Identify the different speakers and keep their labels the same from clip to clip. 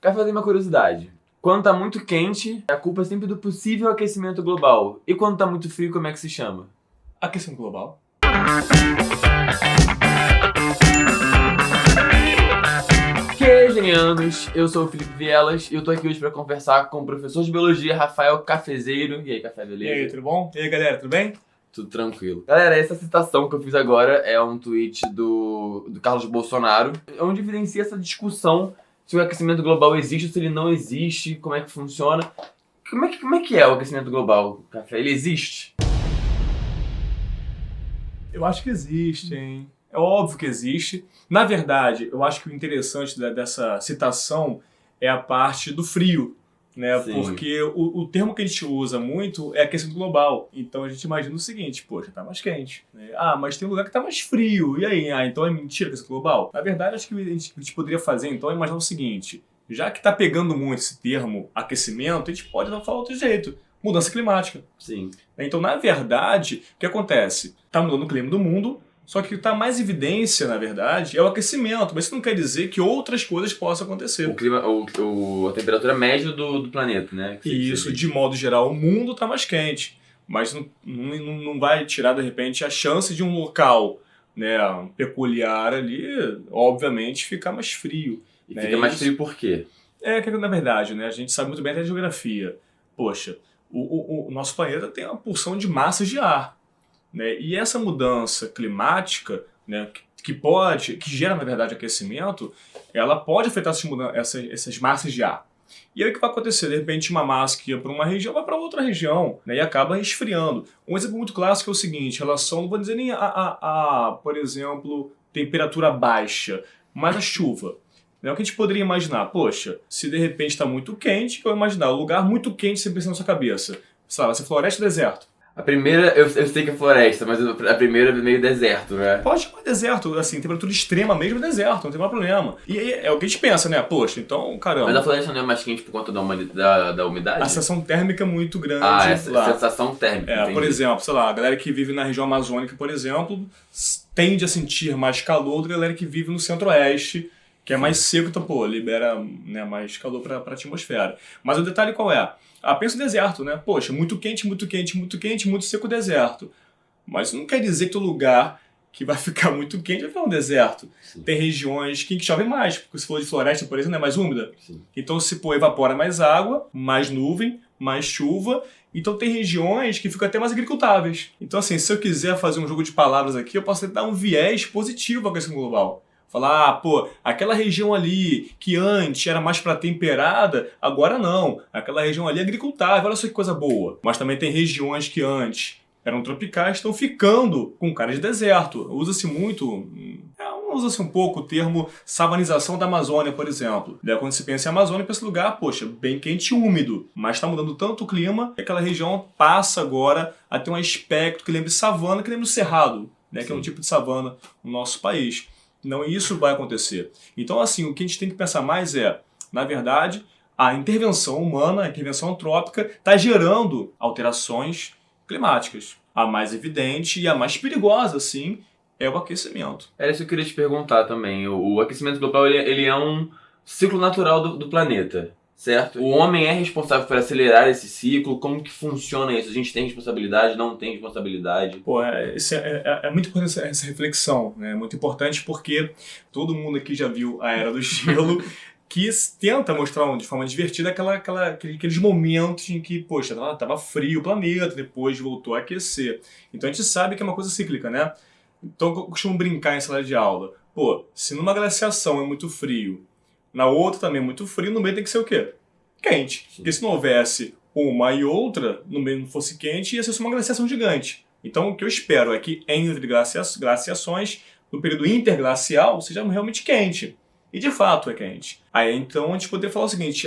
Speaker 1: Quero fazer uma curiosidade. Quando tá muito quente, a culpa é sempre do possível aquecimento global. E quando tá muito frio, como é que se chama?
Speaker 2: Aquecimento global.
Speaker 1: Que genianos! Eu sou o Felipe Vielas e eu tô aqui hoje pra conversar com o professor de biologia Rafael Cafezeiro. E aí, Café,
Speaker 2: E
Speaker 1: beleza?
Speaker 2: aí, tudo bom? E aí, galera, tudo bem?
Speaker 1: Tudo tranquilo. Galera, essa citação que eu fiz agora é um tweet do Carlos Bolsonaro, onde evidencia essa discussão se o aquecimento global existe ou se ele não existe, como é que funciona. Como é que é o aquecimento global, Café? Ele existe?
Speaker 2: Eu acho que existe, hein? É óbvio que existe. Na verdade, eu acho que o interessante dessa citação é a parte do frio, né?
Speaker 1: Sim.
Speaker 2: Porque o termo que a gente usa muito é aquecimento global. Então a gente imagina o seguinte, poxa, tá mais quente, né? Ah, mas tem um lugar que tá mais frio. E aí? Ah, então é mentira aquecimento global? Na verdade, acho que a gente poderia fazer, então, é imaginar o seguinte. Já que tá pegando muito esse termo aquecimento, a gente pode falar outro jeito. Mudança climática.
Speaker 1: Sim.
Speaker 2: Então, na verdade, o que acontece? Tá mudando o clima do mundo, só que o que está mais em evidência, na verdade, é o aquecimento. Mas isso não quer dizer que outras coisas possam acontecer.
Speaker 1: O clima, a temperatura média do planeta, né?
Speaker 2: E isso, de modo geral, o mundo está mais quente. Mas não vai tirar, de repente, a chance de um local, né, peculiar ali, obviamente, ficar mais frio.
Speaker 1: E
Speaker 2: né?
Speaker 1: fica mais frio por quê?
Speaker 2: É que, na verdade, né, a gente sabe muito bem até a geografia. Poxa, o nosso planeta tem uma porção de massas de ar. Né? E essa mudança climática, né, que gera, na verdade, aquecimento, ela pode afetar essas massas de ar. E aí o que vai acontecer? De repente, uma massa que ia para uma região vai para outra região, né, e acaba resfriando. Um exemplo muito clássico é o seguinte, em relação, não vou dizer nem por exemplo, temperatura baixa, mas a chuva. Né? O que a gente poderia imaginar? Poxa, se de repente está muito quente, eu vou imaginar um lugar muito quente você pensa na sua cabeça. Sei lá, vai ser floresta ou deserto?
Speaker 1: A primeira, eu sei que é floresta, mas a primeira é meio deserto, né?
Speaker 2: Pode chamar deserto, assim, temperatura extrema mesmo é deserto, não tem mais problema. E aí é o que a gente pensa, né? Poxa, então, caramba.
Speaker 1: Mas a floresta não é mais quente por conta da umidade?
Speaker 2: A sensação térmica é muito grande.
Speaker 1: Ah, essa
Speaker 2: lá.
Speaker 1: sensação térmica.
Speaker 2: É, por exemplo, sei lá, a galera que vive na região amazônica, por exemplo, tende a sentir mais calor do que a galera que vive no centro-oeste, que é mais seco, então, pô, libera, né, mais calor para a atmosfera. Mas o detalhe qual é? Pensa no deserto, né? Poxa, muito quente, muito quente, muito quente, muito seco o deserto. Mas isso não quer dizer que o lugar que vai ficar muito quente vai ficar um deserto.
Speaker 1: Sim.
Speaker 2: Tem regiões que chove mais, porque se for de floresta, por exemplo, é mais úmida.
Speaker 1: Sim.
Speaker 2: Então, se evapora mais água, mais nuvem, mais chuva. Então, tem regiões que ficam até mais agricultáveis. Então, assim, se eu quiser fazer um jogo de palavras aqui, eu posso dar um viés positivo à questão global. Falar, aquela região ali que antes era mais para temperada, agora não. Aquela região ali é agricultável, olha só que coisa boa. Mas também tem regiões que antes eram tropicais, estão ficando com cara de deserto. Usa-se muito, usa-se um pouco o termo savanização da Amazônia, por exemplo. Daí, quando se pensa em Amazônia, pensa em lugar, bem quente e úmido. Mas está mudando tanto o clima que aquela região passa agora a ter um aspecto que lembra de savana, que lembra do cerrado, né, que é um tipo de savana no nosso país. Não, isso vai acontecer. Então, assim, o que a gente tem que pensar mais é, na verdade, a intervenção humana, a intervenção antrópica, está gerando alterações climáticas. A mais evidente e a mais perigosa, sim, é o aquecimento.
Speaker 1: Era isso que eu queria te perguntar também. O aquecimento global ele é um ciclo natural do planeta, certo? O homem é responsável por acelerar esse ciclo. Como que funciona isso? A gente tem responsabilidade, não tem responsabilidade?
Speaker 2: É muito importante essa reflexão, né? É muito importante porque todo mundo aqui já viu a Era do Gelo, que tenta mostrar de forma divertida aqueles momentos em que, poxa, tava frio o planeta, depois voltou a aquecer. Então a gente sabe que é uma coisa cíclica, né? Então eu costumo brincar em sala de aula. Se numa glaciação é muito frio, na outra também é muito frio, no meio tem que ser o quê? Quente. Porque se não houvesse uma e outra, no meio não fosse quente, ia ser só uma glaciação gigante. Então o que eu espero é que entre glaciações, no período interglacial, seja realmente quente. E de fato é quente. Aí então a gente poderia falar o seguinte,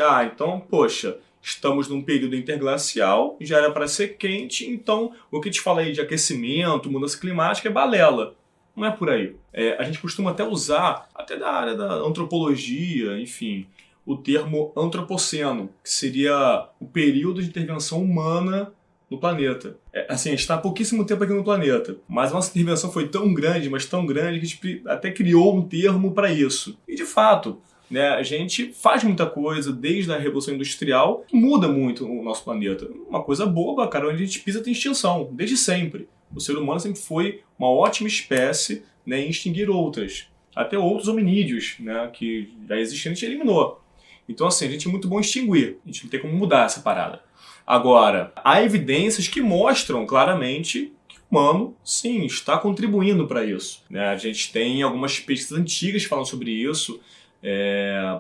Speaker 2: estamos num período interglacial, já era para ser quente, então o que a gente fala aí de aquecimento, mudança climática é balela. Não é por aí. A gente costuma até usar, até da área da antropologia, enfim, o termo antropoceno, que seria o período de intervenção humana no planeta. A gente está há pouquíssimo tempo aqui no planeta, mas a nossa intervenção foi tão grande, mas tão grande, que a gente até criou um termo para isso. E de fato, né? A gente faz muita coisa desde a Revolução Industrial que muda muito o nosso planeta. Uma coisa boba, cara, onde a gente pisa tem extinção, desde sempre. O ser humano sempre foi uma ótima espécie, né, em extinguir outras. Até outros hominídeos, né, que já existiam, a gente eliminou. Então, assim, a gente é muito bom em extinguir. A gente não tem como mudar essa parada. Agora, há evidências que mostram claramente que o humano, sim, está contribuindo para isso, né? A gente tem algumas pesquisas antigas que falam sobre isso.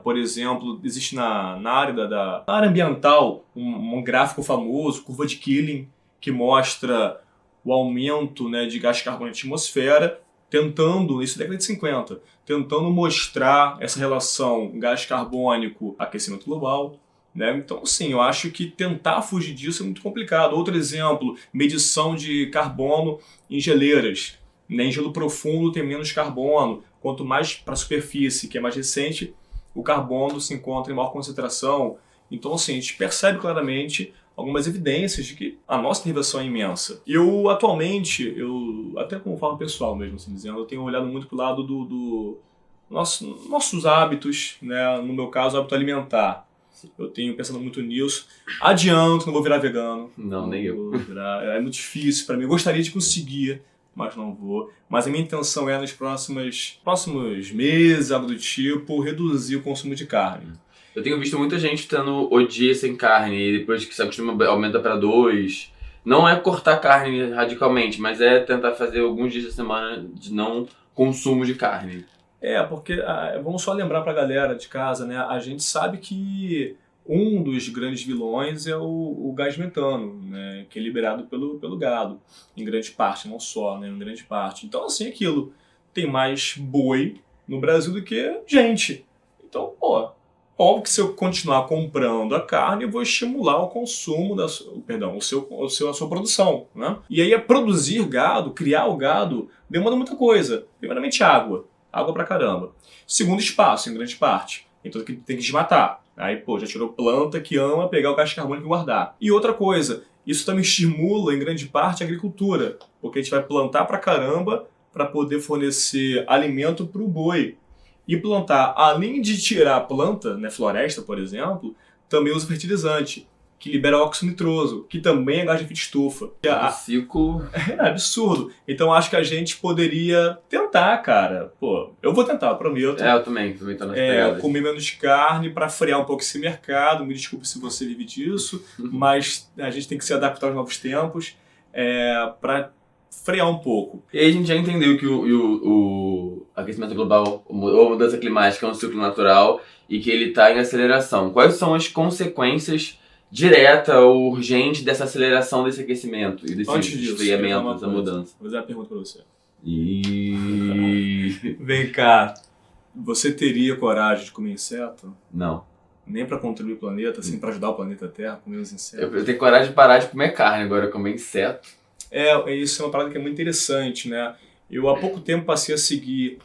Speaker 2: Por exemplo, existe na área da área ambiental um gráfico famoso, curva de Killing, que mostra o aumento, né, de gás carbônico na atmosfera, tentando, isso é década de 50, tentando mostrar essa relação gás carbônico, aquecimento global, né? Então, sim, eu acho que tentar fugir disso é muito complicado. Outro exemplo, medição de carbono em geleiras, né? Em gelo profundo tem menos carbono. Quanto mais para a superfície, que é mais recente, o carbono se encontra em maior concentração. Então, assim, a gente percebe claramente algumas evidências de que a nossa intervenção é imensa. Eu, atualmente, até como falo pessoal mesmo, assim dizendo, eu tenho olhado muito para o lado do nossos hábitos, né? No meu caso, o hábito alimentar. Eu tenho pensando muito nisso. Adianto, não vou virar vegano.
Speaker 1: Não, nem eu.
Speaker 2: É muito difícil para mim. Eu gostaria de conseguir, mas não vou. Mas a minha intenção é, nos próximos meses, algo do tipo, reduzir o consumo de carne.
Speaker 1: Eu tenho visto muita gente tendo o dia sem carne e depois que se acostuma aumenta para 2. Não é cortar carne radicalmente, mas é tentar fazer alguns dias da semana de não consumo de carne.
Speaker 2: Porque vamos só lembrar pra galera de casa, né? A gente sabe que um dos grandes vilões é o gás metano, né? Que é liberado pelo gado, em grande parte, não só, né? Em grande parte. Então, assim, aquilo tem mais boi no Brasil do que gente. Então, óbvio que se eu continuar comprando a carne, eu vou estimular o consumo a sua produção, né? E aí, produzir gado, criar o gado, demanda muita coisa. Primeiramente, água pra caramba. Segundo, espaço, em grande parte. Então tem que desmatar. Aí, já tirou planta que ama pegar o gás carbônico e guardar. E outra coisa, isso também estimula, em grande parte, a agricultura. Porque a gente vai plantar pra caramba para poder fornecer alimento pro boi. E plantar, além de tirar a planta, né, floresta, por exemplo, também usa fertilizante, que libera óxido nitroso, que também é gás de efeito estufa.
Speaker 1: O ciclo...
Speaker 2: É absurdo. Então acho que a gente poderia tentar, cara. Eu vou tentar, eu prometo.
Speaker 1: Eu também tô nas pegadas.
Speaker 2: Comer menos carne para frear um pouco esse mercado. Me desculpe se você vive disso, mas a gente tem que se adaptar aos novos tempos para frear um pouco.
Speaker 1: E aí a gente já entendeu que o aquecimento global, ou a mudança climática, é um ciclo natural e que ele está em aceleração. Quais são as consequências direta ou urgente dessa aceleração desse aquecimento e desse esfriamento, dessa mudança?
Speaker 2: Vou fazer uma pergunta para você.
Speaker 1: E...
Speaker 2: Vem cá, você teria coragem de comer inseto?
Speaker 1: Não.
Speaker 2: Nem para contribuir o planeta, assim, para ajudar o planeta Terra a comer os insetos?
Speaker 1: Eu tenho coragem de parar de comer carne, agora comer inseto.
Speaker 2: Isso é uma parada que é muito interessante, né? Eu há pouco tempo passei a seguir...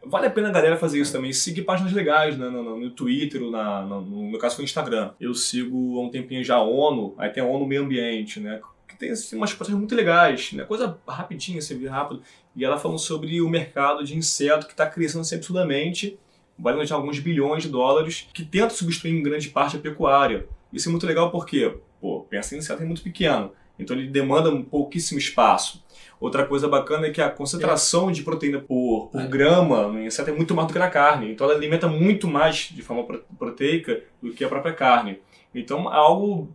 Speaker 2: Vale a pena a galera fazer isso também, seguir páginas legais, né, no Twitter, ou no meu caso foi no Instagram. Eu sigo há um tempinho já a ONU, aí tem a ONU Meio Ambiente, né, que tem assim, umas páginas muito legais, né, coisa rapidinha, você vê rápido, e ela falando sobre o mercado de inseto que está crescendo assim, absurdamente, valendo já alguns bilhões de dólares, que tenta substituir em grande parte a pecuária. Isso é muito legal porque, pensa em inseto é muito pequeno, então ele demanda pouquíssimo espaço. Outra coisa bacana é que a concentração de proteína por grama no inseto é muito maior do que na carne. Então ela alimenta muito mais de forma proteica do que a própria carne. Então é algo...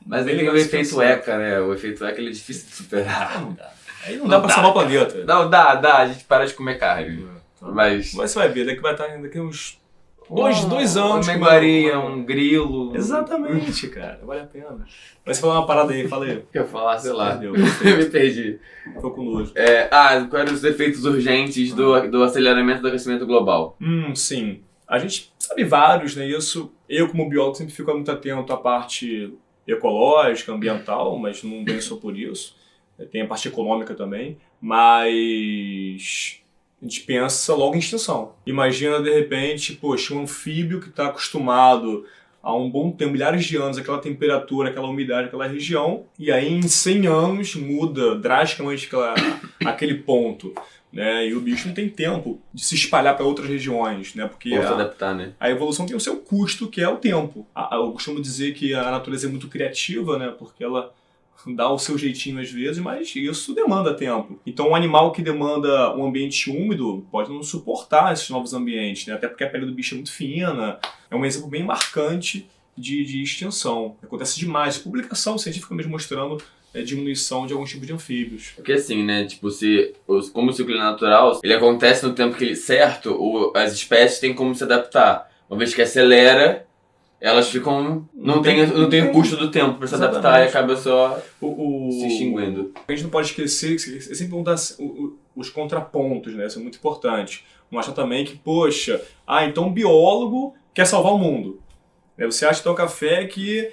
Speaker 1: Mas ele tem o efeito ECA, né? O efeito ECA ele é difícil de superar.
Speaker 2: Não dá. Aí não dá pra salvar o planeta.
Speaker 1: Não, dá. A gente para de comer carne. Mas
Speaker 2: você vai ver, daqui uns... Dois anos.
Speaker 1: Uma iguaria, um grilo.
Speaker 2: Exatamente, cara. Vale a pena. Mas você falar uma parada aí, fala aí.
Speaker 1: Quer falar, sei lá. Eu me perdi.
Speaker 2: Tô com nojo.
Speaker 1: Quais eram os efeitos urgentes do aceleramento do aquecimento global?
Speaker 2: Sim. A gente sabe vários, né? Isso, eu como biólogo sempre fico muito atento à parte ecológica, ambiental, mas não bem só por isso. Tem a parte econômica também. Mas... a gente pensa logo em extinção. Imagina, de repente, um anfíbio que está acostumado há um bom tempo, milhares de anos, aquela temperatura, aquela umidade, aquela região, e aí em 100 anos muda drasticamente aquele ponto. né? E o bicho não tem tempo de se espalhar para outras regiões, né? Porque
Speaker 1: Ou se adaptar, né?
Speaker 2: a evolução tem o seu custo, que é o tempo. Eu costumo dizer que a natureza é muito criativa, né? Porque ela dá o seu jeitinho às vezes, mas isso demanda tempo. Então um animal que demanda um ambiente úmido pode não suportar esses novos ambientes, né? Até porque a pele do bicho é muito fina. É um exemplo bem marcante de extinção. Acontece demais. Publicação científica mesmo mostrando diminuição de alguns tipos de anfíbios.
Speaker 1: Porque assim, né, tipo, como o ciclo é natural, ele acontece no tempo que ele certo, as espécies têm como se adaptar. Uma vez que acelera, elas ficam... Não tem o custo do tempo para se adaptar e acaba só se extinguindo.
Speaker 2: A gente não pode esquecer, é sempre perguntar os contrapontos, né? Isso é muito importante. Não acha também que, poxa, então um biólogo quer salvar o mundo. Você acha então café que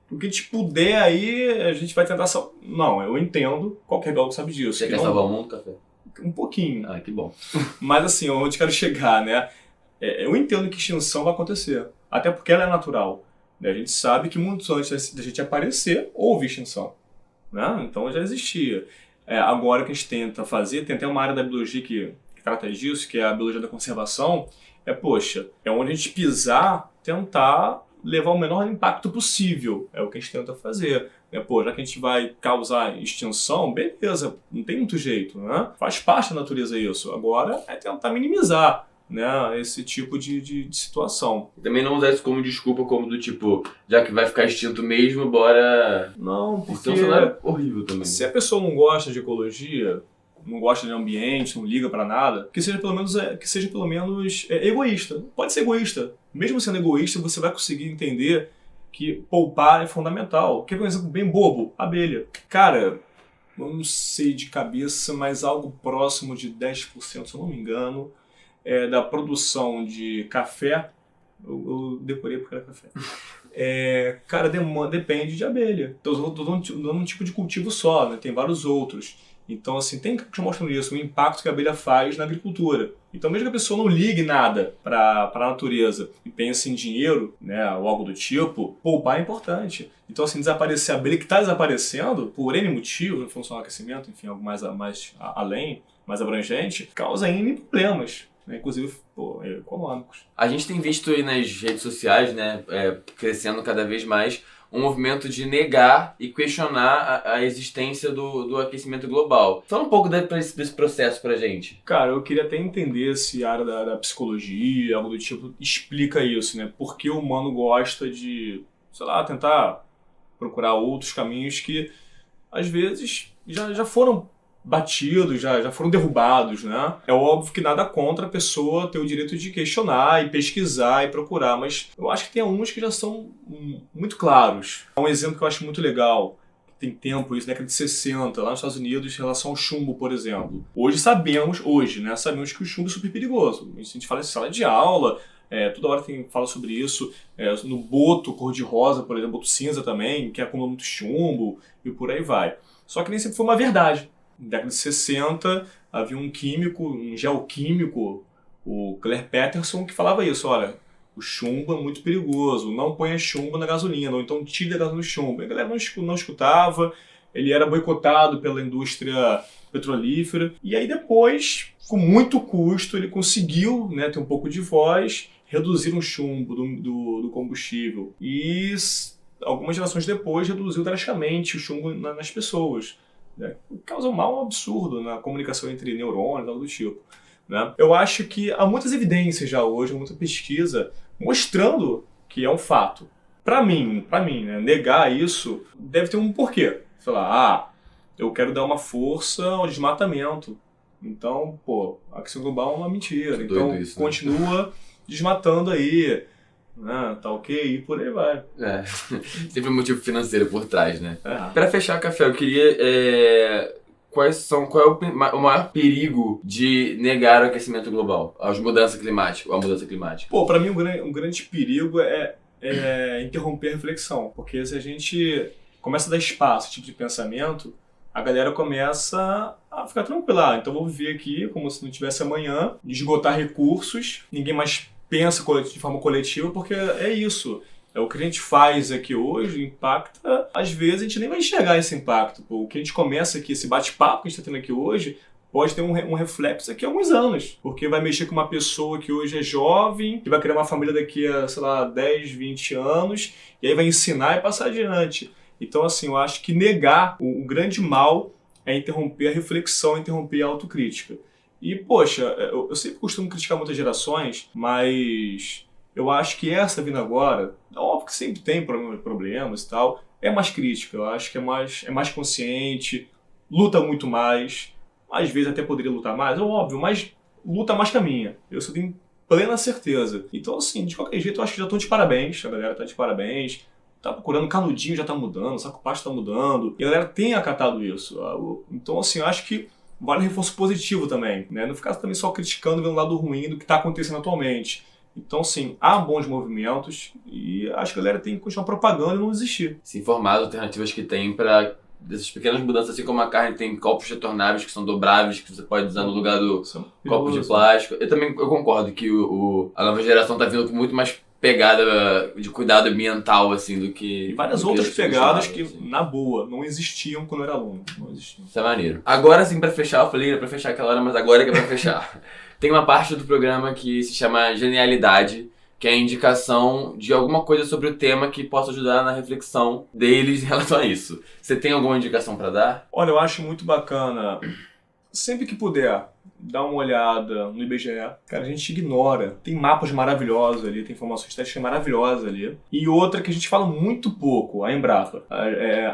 Speaker 2: o que a gente puder aí, a gente vai tentar salvar. Não, eu entendo, qualquer biólogo sabe disso.
Speaker 1: Você quer salvar o mundo, café?
Speaker 2: Um pouquinho.
Speaker 1: Que bom.
Speaker 2: Mas assim, onde quero chegar, né? Eu entendo que extinção vai acontecer. Até porque ela é natural. Né? A gente sabe que muito antes da gente aparecer, houve extinção. Né? Então já existia. Agora o que a gente tenta fazer, tem até uma área da biologia que trata disso, que é a biologia da conservação, poxa, onde a gente pisar, tentar levar o menor impacto possível. É o que a gente tenta fazer. Já que a gente vai causar extinção, beleza, não tem muito jeito, né? Faz parte da natureza isso. Agora é tentar minimizar, né, esse tipo de situação.
Speaker 1: E também não usar isso como desculpa, como do tipo, já que vai ficar extinto mesmo, bora...
Speaker 2: Não, porque...
Speaker 1: Então é horrível também.
Speaker 2: Se a pessoa não gosta de ecologia, não gosta de ambiente, não liga pra nada, que seja pelo menos egoísta. Pode ser egoísta. Mesmo sendo egoísta, você vai conseguir entender que poupar é fundamental. Quer ver um exemplo bem bobo? Abelha. Cara, eu não sei de cabeça, mas algo próximo de 10%, se eu não me engano, da produção de café. Eu decorei porque era café. Cara, depende de abelha. Estou dando um tipo de cultivo só, né? Tem vários outros. Então, assim, tem que mostrar isso, o impacto que a abelha faz na agricultura. Então, mesmo que a pessoa não ligue nada para a natureza e pense em dinheiro, né, ou algo do tipo, poupar é importante. Então, assim, desaparecer a abelha que está desaparecendo, por N motivos, em função do aquecimento, enfim, algo mais além, mais abrangente, causa N problemas, né, inclusive econômicos.
Speaker 1: A gente tem visto aí nas redes sociais, né, crescendo cada vez mais, um movimento de negar e questionar a existência do aquecimento global. Fala um pouco desse processo pra gente.
Speaker 2: Cara, eu queria até entender se a área da psicologia, algo do tipo, explica isso, né? Por que o humano gosta de, sei lá, tentar procurar outros caminhos que, às vezes, já foram batidos, já foram derrubados, né? É óbvio que nada contra a pessoa ter o direito de questionar e pesquisar e procurar, mas eu acho que tem alguns que já são muito claros. Um exemplo que eu acho muito legal, tem tempo, isso, década de 60, lá nos Estados Unidos, em relação ao chumbo, por exemplo. Sabemos que o chumbo é super perigoso. A gente fala em sala de aula, toda hora fala sobre isso, no boto cor-de-rosa, por exemplo, boto cinza também, que acumula muito chumbo, e por aí vai. Só que nem sempre foi uma verdade. Na década de 60, havia um geoquímico, o Claire Peterson, que falava isso, olha, o chumbo é muito perigoso, não ponha chumbo na gasolina, ou então tire a gasolina no chumbo. A galera não escutava, ele era boicotado pela indústria petrolífera, e aí depois, com muito custo, ele conseguiu, né, ter um pouco de voz, reduzir o chumbo do combustível. E algumas gerações depois, reduziu drasticamente o chumbo nas pessoas. Causa um mal absurdo na comunicação entre neurônios, algo do tipo. Né? Eu acho que há muitas evidências já hoje, muita pesquisa, mostrando que é um fato. Para mim, né, negar isso deve ter um porquê. Sei lá, eu quero dar uma força ao desmatamento. Então, a aquecimento global é uma mentira. Então, isso, continua desmatando aí. Tá ok, e por aí vai.
Speaker 1: Sempre um motivo financeiro por trás, né? Para fechar, Café, eu queria... Qual é o maior perigo de negar o aquecimento global? A mudança climática?
Speaker 2: Para mim, um grande perigo é interromper a reflexão. Porque se a gente começa a dar espaço a esse tipo de pensamento, a galera começa a ficar tranquila. Então, vou viver aqui como se não tivesse amanhã, esgotar recursos, ninguém mais pensa de forma coletiva, porque é isso. O que a gente faz aqui hoje impacta, às vezes a gente nem vai enxergar esse impacto. O que a gente começa aqui, esse bate-papo que a gente está tendo aqui hoje, pode ter um reflexo daqui a alguns anos, porque vai mexer com uma pessoa que hoje é jovem, que vai criar uma família daqui a, sei lá, 10, 20 anos, e aí vai ensinar e passar adiante. Então, assim, eu acho que negar o grande mal é interromper a reflexão, interromper a autocrítica. E, poxa, eu sempre costumo criticar muitas gerações, mas eu acho que essa vindo agora, óbvio que sempre tem problemas e tal, é mais crítica, eu acho que é mais consciente, luta muito mais, às vezes até poderia lutar mais, é óbvio, mas luta mais que a minha. Eu só tenho plena certeza. Então, assim, de qualquer jeito, eu acho que já estão de parabéns, a galera tá de parabéns. Tá procurando, canudinho já tá mudando, saco pasto tá mudando, e a galera tem acatado isso. Então, assim, eu acho que vale reforço positivo também, né? Não ficar também só criticando, vendo o lado ruim do que tá acontecendo atualmente. Então, sim, há bons movimentos e acho que a galera tem que continuar propagando e não desistir.
Speaker 1: Se informar das alternativas que tem para essas pequenas mudanças, assim como a carne tem copos retornáveis que são dobráveis, que você pode usar no lugar do copo de plástico. Eu concordo que a nova geração tá vindo com muito mais pegada de cuidado ambiental, assim, do que...
Speaker 2: E várias outras pegadas que, assim, na boa, não existiam quando eu era aluno. Não existiam.
Speaker 1: Isso é maneiro. Agora, sim, pra fechar, eu falei, era pra fechar aquela hora, mas agora que é pra fechar. Tem uma parte do programa que se chama Genialidade, que é a indicação de alguma coisa sobre o tema que possa ajudar na reflexão deles em relação a isso. Você tem alguma indicação pra dar?
Speaker 2: Olha, eu acho muito bacana, sempre que puder, dar uma olhada no IBGE. Cara, a gente ignora. Tem mapas maravilhosos ali, tem informações técnicas maravilhosas ali. E outra que a gente fala muito pouco, a Embrapa.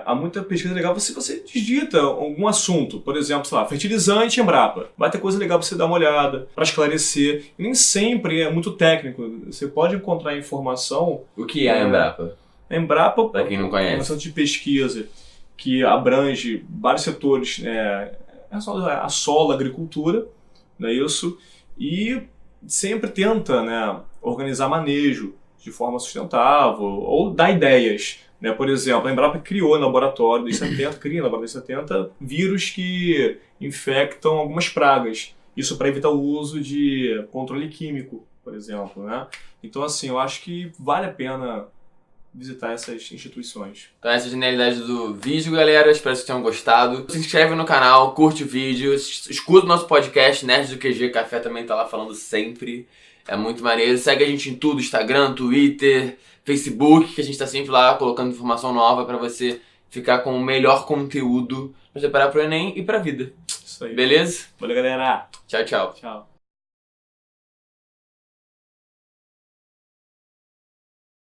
Speaker 2: Há muita pesquisa legal. Você digita algum assunto, por exemplo, sei lá, fertilizante Embrapa. Vai ter coisa legal pra você dar uma olhada, pra esclarecer. E nem sempre é muito técnico. Você pode encontrar informação...
Speaker 1: O que é a Embrapa?
Speaker 2: A Embrapa,
Speaker 1: pra quem não conhece,
Speaker 2: é um centro de pesquisa que abrange vários setores, a solo, a agricultura, não é isso? E sempre tenta, né, organizar manejo de forma sustentável ou dar ideias. Né? Por exemplo, a Embrapa criou no laboratório desde 70, vírus que infectam algumas pragas. Isso para evitar o uso de controle químico, por exemplo. Né? Então, assim, eu acho que vale a pena visitar essas instituições.
Speaker 1: Então essa é a genialidade do vídeo, galera. Espero que vocês tenham gostado. Se inscreve no canal, curte o vídeo, escuta o nosso podcast, Nerds do QG Café também tá lá falando sempre. É muito maneiro. Segue a gente em tudo, Instagram, Twitter, Facebook, que a gente tá sempre lá colocando informação nova pra você ficar com o melhor conteúdo pra se preparar pro Enem e pra vida.
Speaker 2: Isso aí.
Speaker 1: Beleza?
Speaker 2: Valeu, galera.
Speaker 1: Tchau, tchau.
Speaker 2: Tchau.